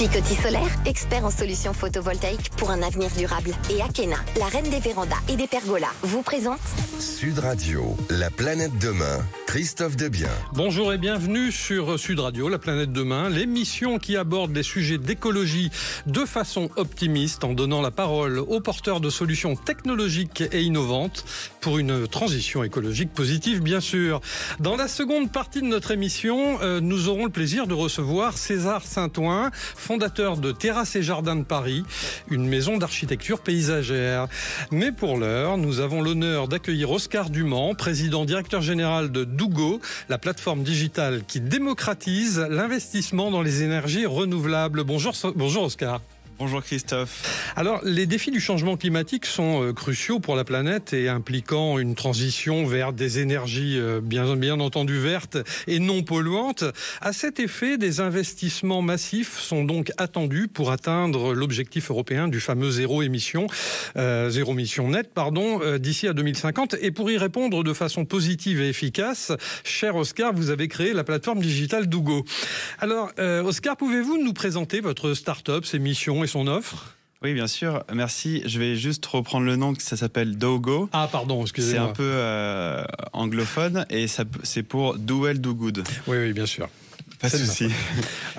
Picoty Solaire, expert en solutions photovoltaïques pour un avenir durable. Et Akena, la reine des vérandas et des pergolas, vous présente Sud Radio, la planète demain, Christophe Debiens. Bonjour et bienvenue sur Sud Radio, la planète demain, l'émission qui aborde les sujets d'écologie de façon optimiste en donnant la parole aux porteurs de solutions technologiques et innovantes pour une transition écologique positive, bien sûr. Dans la seconde partie de notre émission, nous aurons le plaisir de recevoir César Saint-Ouen, fondateur de Terrasses et Jardins de Paris, une maison d'architecture paysagère. Mais pour l'heure, nous avons l'honneur d'accueillir Oscar Dumans, président directeur général de Dougo, la plateforme digitale qui démocratise l'investissement dans les énergies renouvelables. Bonjour Oscar. Bonjour Christophe. Alors, les défis du changement climatique sont cruciaux pour la planète et impliquant une transition vers des énergies bien entendu vertes et non polluantes. À cet effet, des investissements massifs sont donc attendus pour atteindre l'objectif européen du fameux zéro émission net, d'ici à 2050. Et pour y répondre de façon positive et efficace, cher Oscar, vous avez créé la plateforme digitale Dougo. Alors, Oscar, pouvez-vous nous présenter votre start-up, ses missions et son offre? Oui, bien sûr. Merci. Je vais juste reprendre le nom, ça s'appelle Dougo. Ah, pardon, excusez-moi. C'est un peu anglophone et c'est pour Do Well, Do Good. Oui, bien sûr. Pas de souci.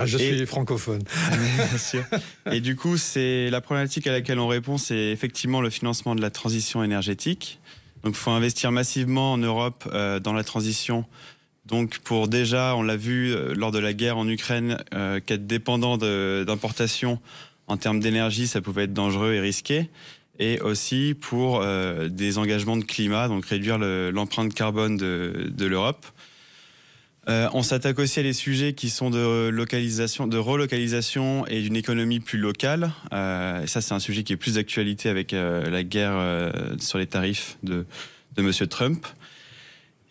Je suis francophone. Bien sûr. Et du coup, c'est la problématique à laquelle on répond, c'est effectivement le financement de la transition énergétique. Donc, il faut investir massivement en Europe dans la transition. Donc pour déjà, on l'a vu lors de la guerre en Ukraine, qu'être dépendant d'importations en termes d'énergie, ça pouvait être dangereux et risqué. Et aussi pour des engagements de climat, donc réduire l'empreinte carbone de l'Europe. On s'attaque aussi à des sujets qui sont de relocalisation et d'une économie plus locale. Et ça, c'est un sujet qui est plus d'actualité avec la guerre sur les tarifs de Monsieur Trump.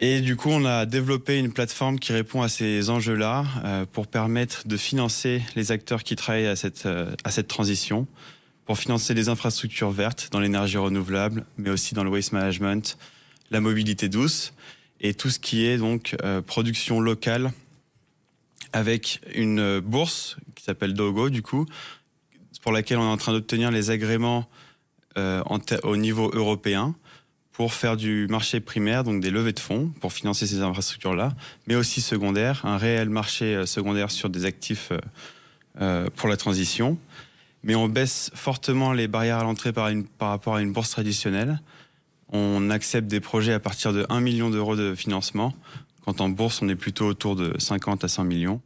Et du coup, on a développé une plateforme qui répond à ces enjeux-là pour permettre de financer les acteurs qui travaillent à cette transition, pour financer les infrastructures vertes dans l'énergie renouvelable, mais aussi dans le waste management, la mobilité douce et tout ce qui est donc production locale avec une bourse qui s'appelle Dougo, du coup, pour laquelle on est en train d'obtenir les agréments au niveau européen, pour faire du marché primaire, donc des levées de fonds, pour financer ces infrastructures-là, mais aussi secondaire, un réel marché secondaire sur des actifs pour la transition. Mais on baisse fortement les barrières à l'entrée par rapport à une bourse traditionnelle. On accepte des projets à partir de 1 million d'euros de financement, quand en bourse, on est plutôt autour de 50 à 100 millions.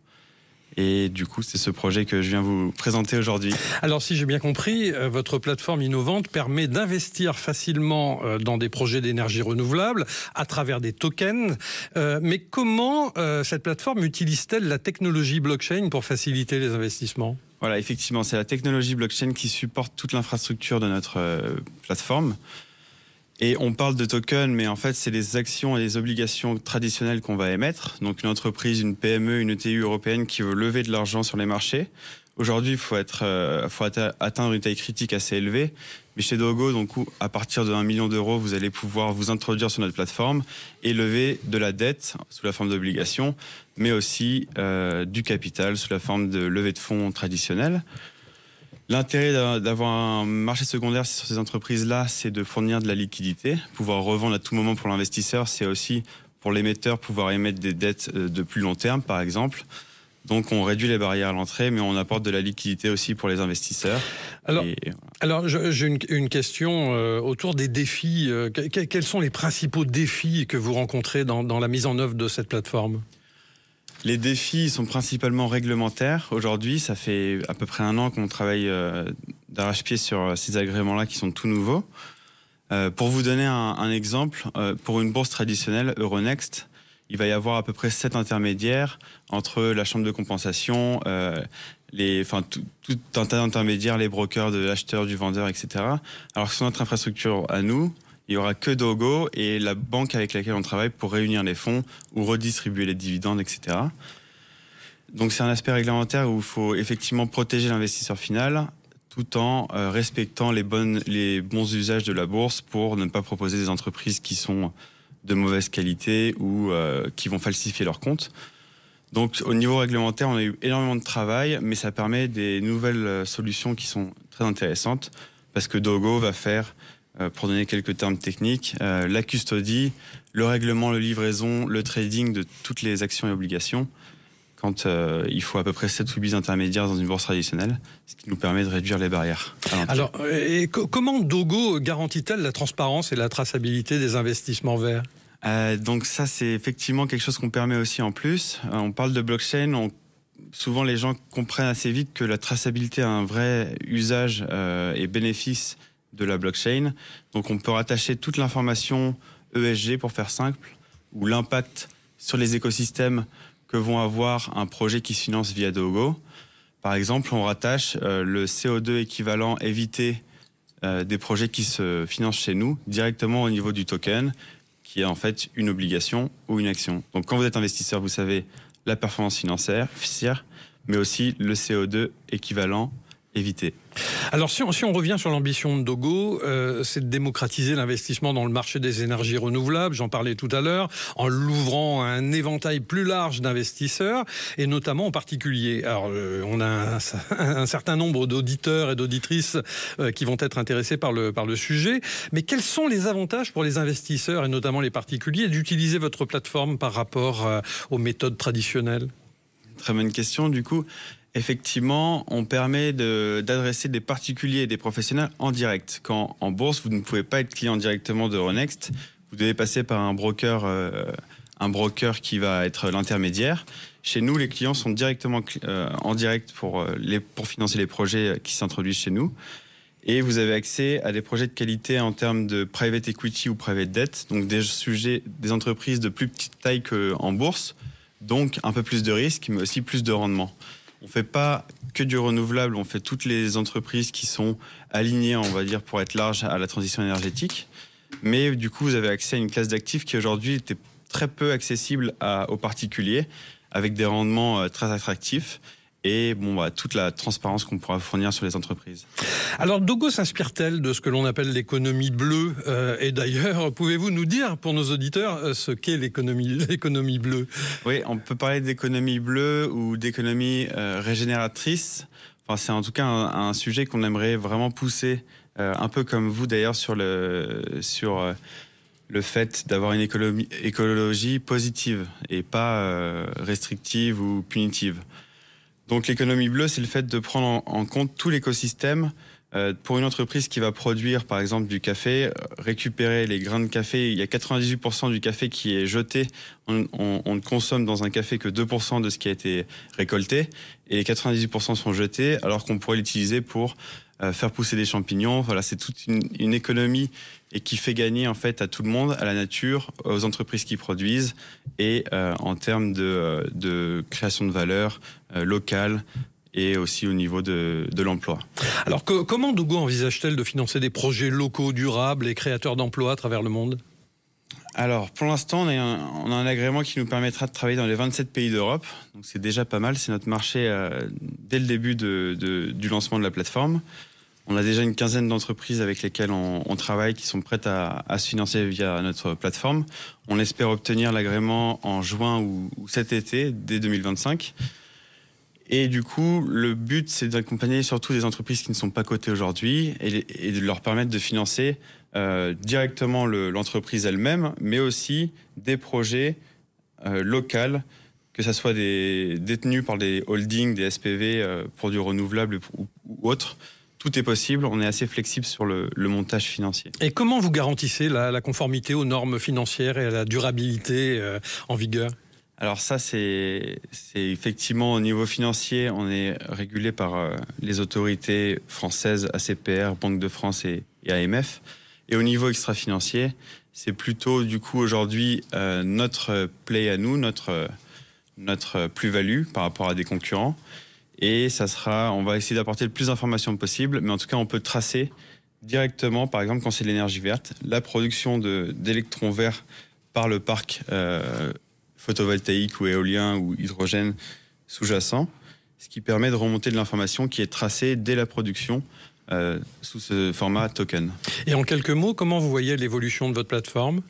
Et du coup, c'est ce projet que je viens vous présenter aujourd'hui. Alors, si j'ai bien compris, votre plateforme innovante permet d'investir facilement dans des projets d'énergie renouvelable à travers des tokens. Mais comment cette plateforme utilise-t-elle la technologie blockchain pour faciliter les investissements ? Voilà, effectivement, c'est la technologie blockchain qui supporte toute l'infrastructure de notre plateforme. Et on parle de tokens, mais en fait, c'est les actions et les obligations traditionnelles qu'on va émettre. Donc, une entreprise, une PME, une ETI européenne qui veut lever de l'argent sur les marchés. Aujourd'hui, il faut atteindre une taille critique assez élevée. Mais chez Dougo, donc, à partir de 1 million d'euros, vous allez pouvoir vous introduire sur notre plateforme et lever de la dette sous la forme d'obligations, mais aussi du capital sous la forme de levée de fonds traditionnelle. L'intérêt d'avoir un marché secondaire sur ces entreprises-là, c'est de fournir de la liquidité, pouvoir revendre à tout moment pour l'investisseur. C'est aussi pour l'émetteur pouvoir émettre des dettes de plus long terme, par exemple. Donc on réduit les barrières à l'entrée, mais on apporte de la liquidité aussi pour les investisseurs. Alors j'ai une question autour des défis. Quels sont les principaux défis que vous rencontrez dans la mise en œuvre de cette plateforme ? Les défis sont principalement réglementaires. Aujourd'hui, ça fait à peu près 1 an qu'on travaille d'arrache-pied sur ces agréments-là qui sont tout nouveaux. Pour vous donner un exemple, pour une bourse traditionnelle, Euronext, il va y avoir à peu près 7 intermédiaires entre la chambre de compensation, tout un tas d'intermédiaires, les brokers de l'acheteur, du vendeur, etc. Alors que sur notre infrastructure à nous, il n'y aura que Dougo et la banque avec laquelle on travaille pour réunir les fonds ou redistribuer les dividendes, etc. Donc c'est un aspect réglementaire où il faut effectivement protéger l'investisseur final tout en respectant les bons usages de la bourse pour ne pas proposer des entreprises qui sont de mauvaise qualité ou qui vont falsifier leurs comptes. Donc au niveau réglementaire, on a eu énormément de travail, mais ça permet des nouvelles solutions qui sont très intéressantes, parce que Dogo va faire, pour donner quelques termes techniques, la custodie, le règlement, le livraison, le trading de toutes les actions et obligations, quand il faut à peu près 7 ou 8 intermédiaires dans une bourse traditionnelle, ce qui nous permet de réduire les barrières. Alors, comment Dogo garantit-elle la transparence et la traçabilité des investissements verts ? Donc ça, c'est effectivement quelque chose qu'on permet aussi en plus. On parle de blockchain, souvent les gens comprennent assez vite que la traçabilité a un vrai usage et bénéfice de la blockchain. Donc on peut rattacher toute l'information ESG, pour faire simple, ou l'impact sur les écosystèmes que vont avoir un projet qui se finance via Dogo. Par exemple, on rattache le CO2 équivalent évité des projets qui se financent chez nous directement au niveau du token, qui est en fait une obligation ou une action. Donc quand vous êtes investisseur, vous savez la performance financière, mais aussi le CO2 équivalent évité. Alors si on revient sur l'ambition de Dogo, c'est de démocratiser l'investissement dans le marché des énergies renouvelables, j'en parlais tout à l'heure, en l'ouvrant à un éventail plus large d'investisseurs, et notamment en particulier. Alors on a un certain nombre d'auditeurs et d'auditrices qui vont être intéressés par le sujet, mais quels sont les avantages pour les investisseurs, et notamment les particuliers, d'utiliser votre plateforme par rapport aux méthodes traditionnelles ? Très bonne question, du coup. Effectivement, on permet d'adresser des particuliers et des professionnels en direct. Quand en bourse, vous ne pouvez pas être client directement d'Euronext, vous devez passer par un broker qui va être l'intermédiaire. Chez nous, les clients sont directement en direct pour financer les projets qui s'introduisent chez nous. Et vous avez accès à des projets de qualité en termes de private equity ou private debt, donc des entreprises de plus petite taille qu'en bourse, donc un peu plus de risques, mais aussi plus de rendement. On ne fait pas que du renouvelable, on fait toutes les entreprises qui sont alignées, on va dire, pour être large à la transition énergétique. Mais du coup, vous avez accès à une classe d'actifs qui aujourd'hui était très peu accessible aux particuliers, avec des rendements très attractifs et toute la transparence qu'on pourra fournir sur les entreprises. Alors Dogo s'inspire-t-elle de ce que l'on appelle l'économie bleue et d'ailleurs, pouvez-vous nous dire pour nos auditeurs ce qu'est l'économie bleue ? Oui, on peut parler d'économie bleue ou d'économie régénératrice. Enfin, c'est en tout cas un sujet qu'on aimerait vraiment pousser, un peu comme vous d'ailleurs, sur le fait d'avoir une écologie positive et pas restrictive ou punitive. Donc l'économie bleue, c'est le fait de prendre en compte tout l'écosystème. Pour une entreprise qui va produire, par exemple, du café, récupérer les grains de café, il y a 98% du café qui est jeté. On ne consomme dans un café que 2% de ce qui a été récolté. Et les 98% sont jetés, alors qu'on pourrait l'utiliser pour faire pousser des champignons. Voilà, c'est toute une économie et qui fait gagner en fait à tout le monde, à la nature, aux entreprises qui produisent et en termes de création de valeur locale et aussi au niveau de l'emploi. Alors comment Dogo envisage-t-elle de financer des projets locaux durables et créateurs d'emplois à travers le monde ? Alors, pour l'instant, on a un agrément qui nous permettra de travailler dans les 27 pays d'Europe. Donc, c'est déjà pas mal. C'est notre marché dès le début du lancement de la plateforme. On a déjà une quinzaine d'entreprises avec lesquelles on travaille qui sont prêtes à se financer via notre plateforme. On espère obtenir l'agrément en juin ou cet été, dès 2025. Et du coup, le but, c'est d'accompagner surtout des entreprises qui ne sont pas cotées aujourd'hui et de leur permettre de financer directement l'entreprise elle-même, mais aussi des projets locaux, que ce soit détenus par des holdings, des SPV pour du renouvelable ou autre. Tout est possible, on est assez flexible sur le montage financier. Et comment vous garantissez la conformité aux normes financières et à la durabilité en vigueur ? Alors ça, c'est effectivement au niveau financier, on est régulé par les autorités françaises, ACPR, Banque de France et AMF. Et au niveau extra-financier, c'est plutôt du coup aujourd'hui notre play à nous, notre plus-value par rapport à des concurrents. Et on va essayer d'apporter le plus d'informations possible, mais en tout cas, on peut tracer directement, par exemple, quand c'est de l'énergie verte, la production d'électrons verts par le parc photovoltaïque ou éolien ou hydrogène sous-jacent, ce qui permet de remonter de l'information qui est tracée dès la production sous ce format token. Et en quelques mots, comment vous voyez l'évolution de votre plateforme ?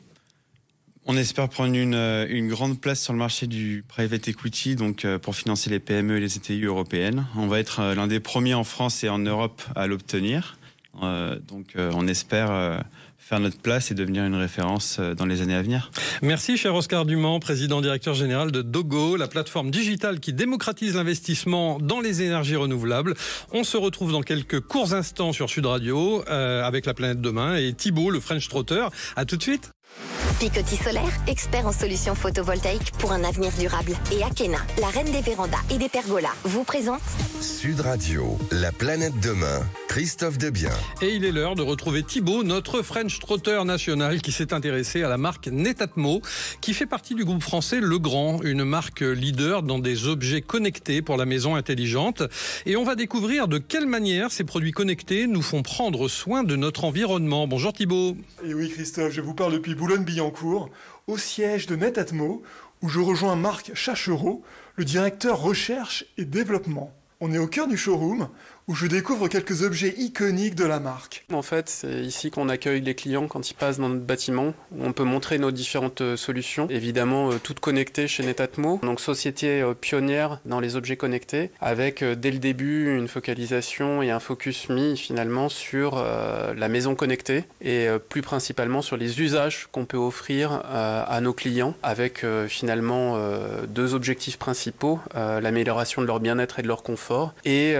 On espère prendre une grande place sur le marché du private equity, donc pour financer les PME et les ETI européennes. On va être l'un des premiers en France et en Europe à l'obtenir. Donc on espère faire notre place et devenir une référence dans les années à venir. Merci cher Oscar Dumont, président directeur général de Dogo, la plateforme digitale qui démocratise l'investissement dans les énergies renouvelables. On se retrouve dans quelques courts instants sur Sud Radio avec La Planète Demain et Thibault, le French Trotter. À tout de suite. Picotis Solaire, expert en solutions photovoltaïques pour un avenir durable. Et Akena, la reine des vérandas et des pergolas, vous présente Sud Radio, La Planète Demain, Christophe Debiens. Et il est l'heure de retrouver Thibault, notre French Trotter national qui s'est intéressé à la marque Netatmo, qui fait partie du groupe français Legrand, une marque leader dans des objets connectés pour la maison intelligente. Et on va découvrir de quelle manière ces produits connectés nous font prendre soin de notre environnement. Bonjour Thibault. Et oui Christophe, je vous parle depuis Boulogne-Billancourt, au siège de Netatmo, où je rejoins Marc Chachereau, le directeur recherche et développement. On est au cœur du showroom, où je découvre quelques objets iconiques de la marque. En fait, c'est ici qu'on accueille les clients quand ils passent dans notre bâtiment, où on peut montrer nos différentes solutions, évidemment toutes connectées chez Netatmo, donc société pionnière dans les objets connectés, avec dès le début une focalisation et un focus mis finalement sur la maison connectée et plus principalement sur les usages qu'on peut offrir à nos clients, avec finalement deux objectifs principaux, l'amélioration de leur bien-être et de leur confort, et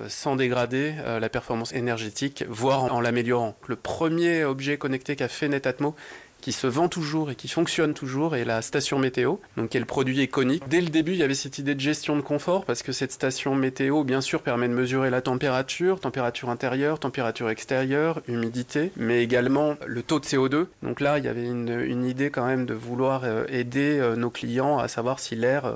sans dégrader la performance énergétique, voire en l'améliorant. Le premier objet connecté qu'a fait Netatmo, qui se vend toujours et qui fonctionne toujours, est la station météo, donc qui est le produit iconique. Dès le début, il y avait cette idée de gestion de confort, parce que cette station météo, bien sûr, permet de mesurer la température intérieure, température extérieure, humidité, mais également le taux de CO2. Donc là, il y avait une idée quand même de vouloir aider nos clients à savoir si l'air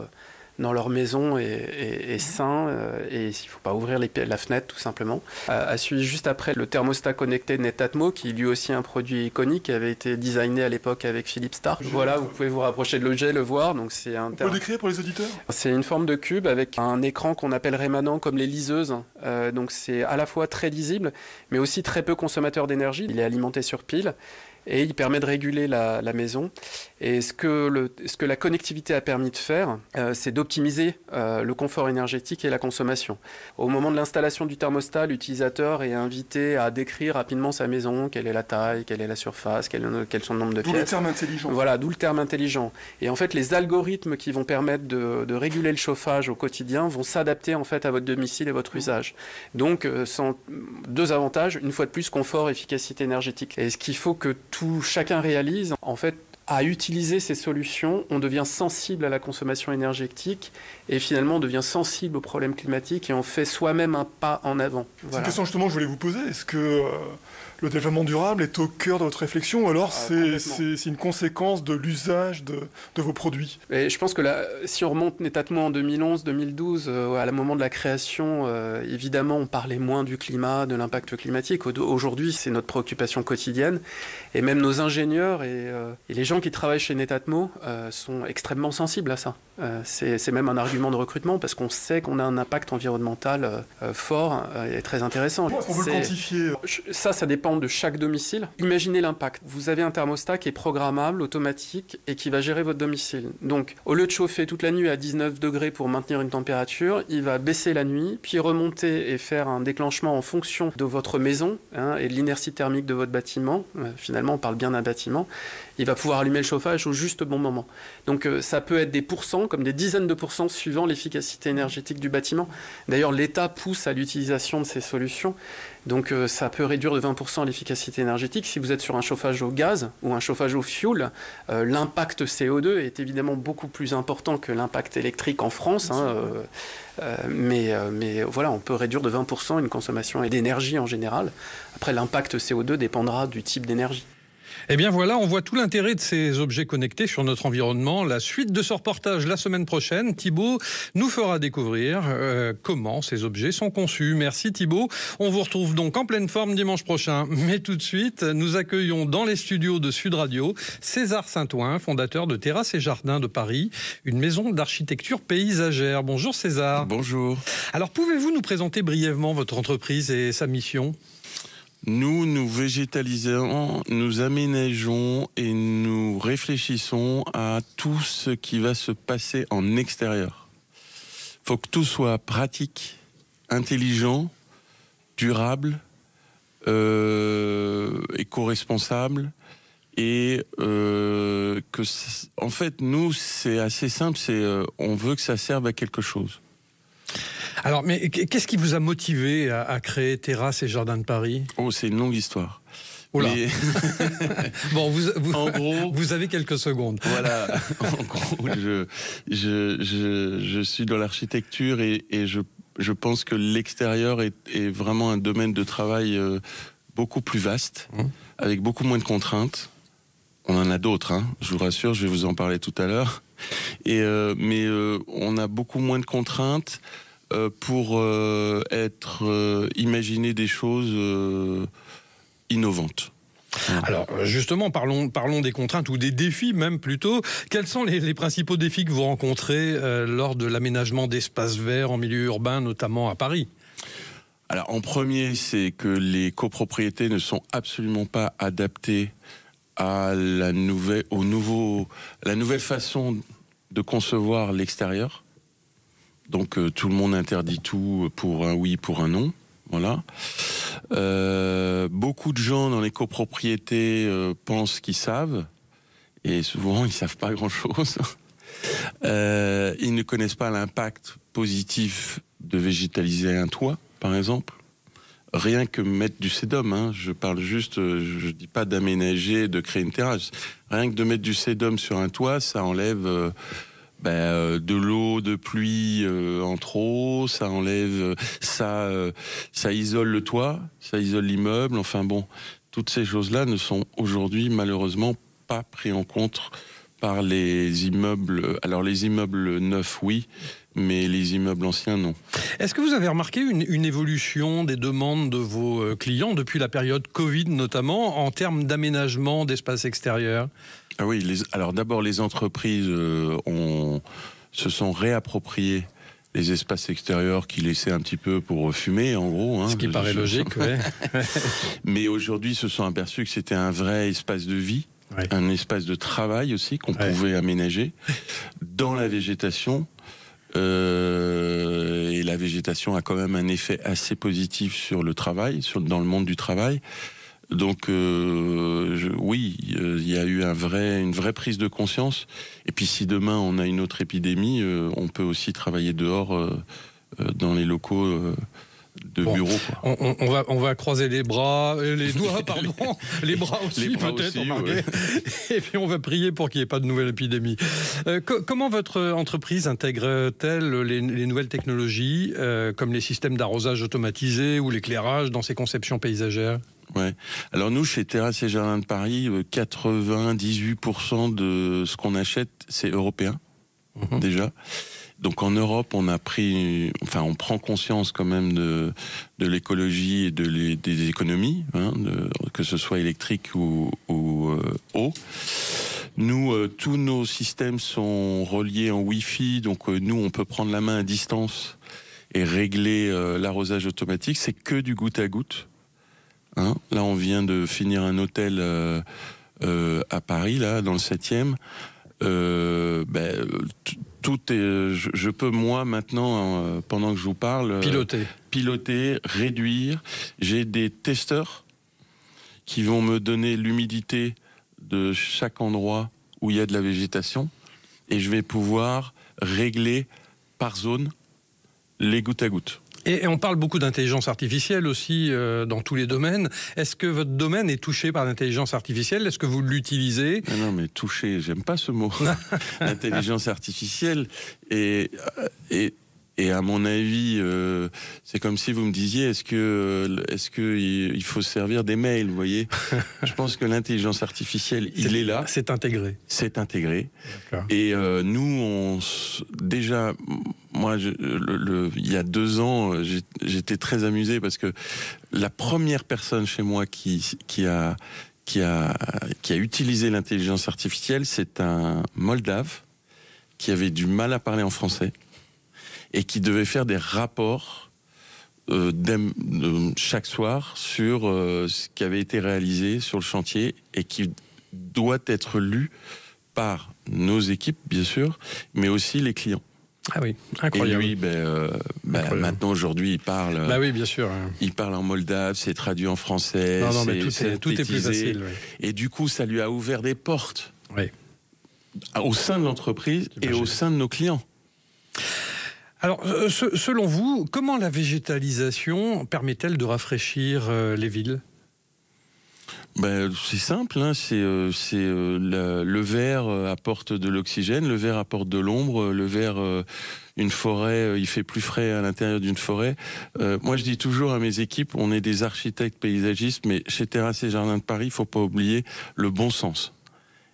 dans leur maison est sain et s'il ne faut pas ouvrir la fenêtre tout simplement. A suivi juste après le thermostat connecté Netatmo, qui lui aussi un produit iconique, qui avait été designé à l'époque avec Philippe Stark. Voilà, vous pouvez vous rapprocher de l'objet, le voir. Donc c'est un. On peut le décrire pour les auditeurs ? C'est une forme de cube avec un écran qu'on appelle rémanent comme les liseuses. Donc c'est à la fois très lisible, mais aussi très peu consommateur d'énergie. Il est alimenté sur pile. Et il permet de réguler la maison. Et ce que la connectivité a permis de faire, c'est d'optimiser le confort énergétique et la consommation. Au moment de l'installation du thermostat, l'utilisateur est invité à décrire rapidement sa maison, quelle est la taille, quelle est la surface, quel sont le nombre de pièces. D'où le terme intelligent. Voilà, d'où le terme intelligent. Et en fait, les algorithmes qui vont permettre de réguler le chauffage au quotidien vont s'adapter en fait à votre domicile et votre usage. Donc, deux avantages, une fois de plus, confort, efficacité énergétique. Et ce qu'il faut que chacun réalise, en fait, à utiliser ces solutions, on devient sensible à la consommation énergétique et finalement on devient sensible aux problèmes climatiques et on fait soi-même un pas en avant. Voilà. C'est une question justement que je voulais vous poser. Est-ce que le développement durable est au cœur de votre réflexion ou alors c'est une conséquence de l'usage de vos produits ? Et je pense que si on remonte Netatmo en 2011-2012, à la moment de la création, évidemment on parlait moins du climat, de l'impact climatique. Aujourd'hui c'est notre préoccupation quotidienne et même nos ingénieurs et les gens qui travaillent chez Netatmo sont extrêmement sensibles à ça. C'est même un argument de recrutement parce qu'on sait qu'on a un impact environnemental fort et très intéressant. On peut le quantifier. Ça dépend de chaque domicile. Imaginez l'impact. Vous avez un thermostat qui est programmable, automatique et qui va gérer votre domicile. Donc, au lieu de chauffer toute la nuit à 19 degrés pour maintenir une température, il va baisser la nuit, puis remonter et faire un déclenchement en fonction de votre maison et de l'inertie thermique de votre bâtiment. Finalement, on parle bien d'un bâtiment. Il va pouvoir allumer le chauffage au juste bon moment. Donc ça peut être des pourcents, comme des dizaines de pourcents suivant l'efficacité énergétique du bâtiment. D'ailleurs, l'État pousse à l'utilisation de ces solutions. Donc ça peut réduire de 20% l'efficacité énergétique. Si vous êtes sur un chauffage au gaz ou un chauffage au fioul, l'impact CO2 est évidemment beaucoup plus important que l'impact électrique en France. Mais voilà, on peut réduire de 20% une consommation d'énergie en général. Après, l'impact CO2 dépendra du type d'énergie. Eh bien voilà, on voit tout l'intérêt de ces objets connectés sur notre environnement. La suite de ce reportage la semaine prochaine, Thibault nous fera découvrir comment ces objets sont conçus. Merci Thibault. On vous retrouve donc en pleine forme dimanche prochain. Mais tout de suite, nous accueillons dans les studios de Sud Radio César Saint-Ouen, fondateur de Terrasses et Jardins de Paris, une maison d'architecture paysagère. Bonjour César. Bonjour. Alors pouvez-vous nous présenter brièvement votre entreprise et sa mission ? Nous végétalisons, nous aménageons et nous réfléchissons à tout ce qui va se passer en extérieur. Il faut que tout soit pratique, intelligent, durable, éco-responsable. Et en fait, nous, c'est assez simple, on veut que ça serve à quelque chose. Alors, mais qu'est-ce qui vous a motivé à créer Terrasses et Jardins de Paris ? Oh, c'est une longue histoire. Oula. Mais... Bon, en gros, vous avez quelques secondes. Voilà. En gros, je suis dans l'architecture et je pense que l'extérieur est vraiment un domaine de travail beaucoup plus vaste, avec beaucoup moins de contraintes. On en a d'autres, hein, je vous rassure, je vais vous en parler tout à l'heure. Mais on a beaucoup moins de contraintes pour imaginer des choses innovantes. Alors justement, parlons des contraintes ou des défis même plutôt. Quels sont les principaux défis que vous rencontrez lors de l'aménagement d'espaces verts en milieu urbain, notamment à Paris ? Alors en premier, c'est que les copropriétés ne sont absolument pas adaptées à la nouvelle façon de concevoir l'extérieur. Donc tout le monde interdit tout pour un oui, pour un non. Voilà. Beaucoup de gens dans les copropriétés pensent qu'ils savent, et souvent ils savent pas grand-chose. Ils ne connaissent pas l'impact positif de végétaliser un toit, par exemple. Rien que mettre du sédum, hein. Je parle juste, je dis pas d'aménager, de créer une terrasse. Rien que de mettre du sédum sur un toit, ça enlève de l'eau de pluie en trop, ça enlève, ça isole le toit, ça isole l'immeuble. Enfin bon, toutes ces choses-là ne sont aujourd'hui malheureusement pas prises en compte par les immeubles. Alors les immeubles neufs, oui, mais les immeubles anciens, non. Est-ce que vous avez remarqué une évolution des demandes de vos clients depuis la période Covid notamment, en termes d'aménagement d'espaces extérieurs ? Ah oui, alors d'abord les entreprises se sont réappropriées les espaces extérieurs qui laissaient un petit peu pour fumer, en gros. Hein, ce qui paraît logique, oui. Mais aujourd'hui, se sont aperçus que c'était un vrai espace de vie, oui. Un espace de travail aussi qu'on pouvait aménager dans la végétation. Et la végétation a quand même un effet assez positif sur le travail, dans le monde du travail. Donc oui, il y a eu une vraie prise de conscience. Et puis si demain on a une autre épidémie, on peut aussi travailler dehors dans les locaux de bureaux. Quoi. On va croiser les bras, les doigts, pardon, les bras aussi les bras peut-être. Aussi, ouais. Et puis on va prier pour qu'il n'y ait pas de nouvelle épidémie. Comment votre entreprise intègre-t-elle les nouvelles technologies, comme les systèmes d'arrosage automatisés ou l'éclairage dans ses conceptions paysagères ? Ouais. Alors nous, chez Terrasses et Jardins de Paris, 98% de ce qu'on achète, c'est européen, déjà. Donc en Europe, on prend conscience quand même de l'écologie et des économies, hein, que ce soit électrique ou eau. Nous, tous nos systèmes sont reliés en Wi-Fi, donc nous, on peut prendre la main à distance et régler l'arrosage automatique. C'est que du goutte à goutte. Hein, là, on vient de finir un hôtel à Paris, là, dans le 7e. Tout est. Je peux moi maintenant, pendant que je vous parle, piloter, réduire. J'ai des testeurs qui vont me donner l'humidité de chaque endroit où il y a de la végétation, et je vais pouvoir régler par zone les gouttes à gouttes. Et on parle beaucoup d'intelligence artificielle aussi dans tous les domaines. Est-ce que votre domaine est touché par l'intelligence artificielle ? Est-ce que vous l'utilisez ? Non, mais touché, j'aime pas ce mot. L'intelligence artificielle et à mon avis, c'est comme si vous me disiez est-ce que il faut se servir des mails, vous voyez ? Je pense que l'intelligence artificielle, il est là. C'est intégré. C'est intégré. D'accord. Et nous, déjà, moi, il y a 2 ans, j'étais très amusé parce que la première personne chez moi qui a utilisé l'intelligence artificielle, c'est un Moldave qui avait du mal à parler en français et qui devait faire des rapports chaque soir sur ce qui avait été réalisé sur le chantier et qui doit être lu par nos équipes, bien sûr, mais aussi les clients. Ah oui, incroyable. Et lui, maintenant, aujourd'hui, il parle. Bah oui, bien sûr. Il parle en moldave, c'est traduit en français. Non, mais tout est plus facile. Oui. Et du coup, ça lui a ouvert des portes. Oui. Au sein de l'entreprise et au sein de nos clients. Alors, selon vous, comment la végétalisation permet-elle de rafraîchir les villes ? C'est simple, hein, le verre apporte de l'oxygène, le verre apporte de l'ombre, le verre, une forêt, il fait plus frais à l'intérieur d'une forêt. Moi, je dis toujours à mes équipes, on est des architectes paysagistes, mais chez Terrasses et Jardins de Paris, il ne faut pas oublier le bon sens.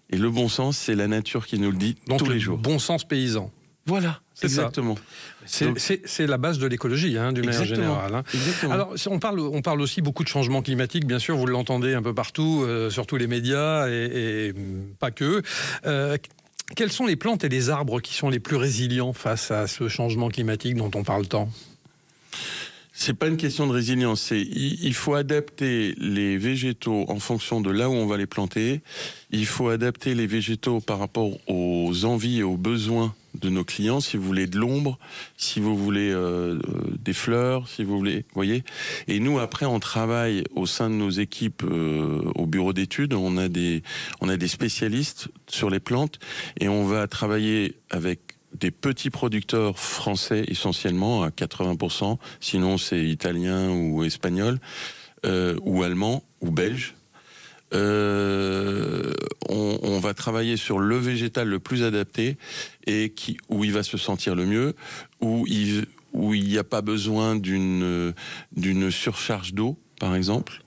Et le bon sens, c'est la nature qui nous le dit tous les jours. Bon sens paysan. Voilà, exactement. C'est la base de l'écologie, d'une manière générale. Exactement. Alors, on parle aussi beaucoup de changement climatique, bien sûr, vous l'entendez un peu partout, sur tous les médias, et pas que. Quelles sont les plantes et les arbres qui sont les plus résilients face à ce changement climatique dont on parle tant ? C'est pas une question de résilience, il faut adapter les végétaux en fonction de là où on va les planter. Il faut adapter les végétaux par rapport aux envies et aux besoins de nos clients. Si vous voulez de l'ombre, si vous voulez des fleurs, si vous voulez, voyez. Et nous, après, on travaille au sein de nos équipes au bureau d'études. On a des spécialistes sur les plantes et on va travailler avec des petits producteurs français essentiellement à 80%, sinon c'est italien ou espagnol, ou allemand ou belge. On va travailler sur le végétal le plus adapté et où il va se sentir le mieux, où il n'y a pas besoin d'une surcharge d'eau, par exemple.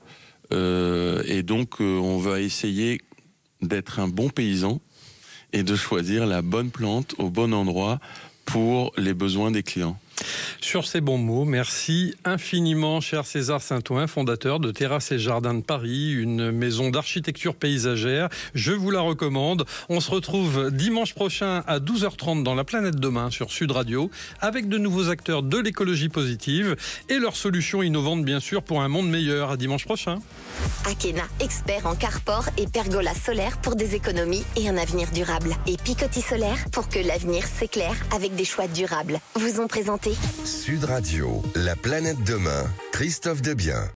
Et donc on va essayer d'être un bon paysan et de choisir la bonne plante au bon endroit pour les besoins des clients. Sur ces bons mots, merci infiniment, cher César Saint-Ouen, fondateur de Terrasses et Jardins de Paris, une maison d'architecture paysagère. Je vous la recommande. On se retrouve dimanche prochain à 12h30 dans La Planète Demain sur Sud Radio, avec de nouveaux acteurs de l'écologie positive et leurs solutions innovantes, bien sûr, pour un monde meilleur. À dimanche prochain. Akena, expert en carport et pergola solaire pour des économies et un avenir durable. Et Picoty Solaire pour que l'avenir s'éclaire avec des choix durables. Vous ont présenté Sud Radio, La Planète Demain, Christophe Debien.